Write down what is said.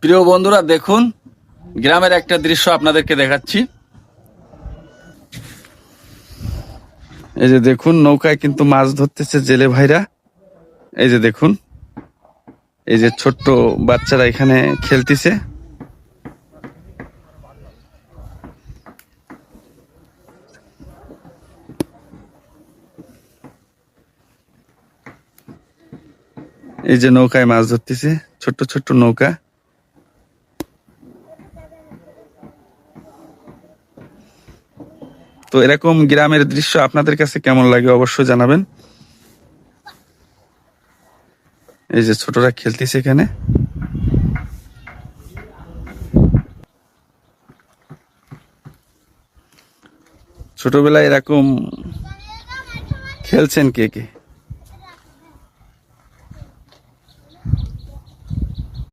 প্রিয় বন্ধুরা, দেখুন গ্রামের একটা দৃশ্য আপনাদেরকে দেখাচ্ছি। এই যে দেখুন, নৌকায় কিন্তু মাছ ধরতেছে জেলে ভাইরা। এই যে দেখুন, এই যে ছোট্ট বাচ্চারা এখানে খেলতেছে। এই যে নৌকায় মাছ ধরতেছে, ছোট্ট ছোট্ট নৌকা। তো এরকম গ্রামের দৃশ্য আপনাদের কাছে কেমন লাগে অবশ্যই জানাবেন। এই যে ছোটরা খেলতেছে এখানে। ছোটবেলায় এরকম খেলছেন কে কে?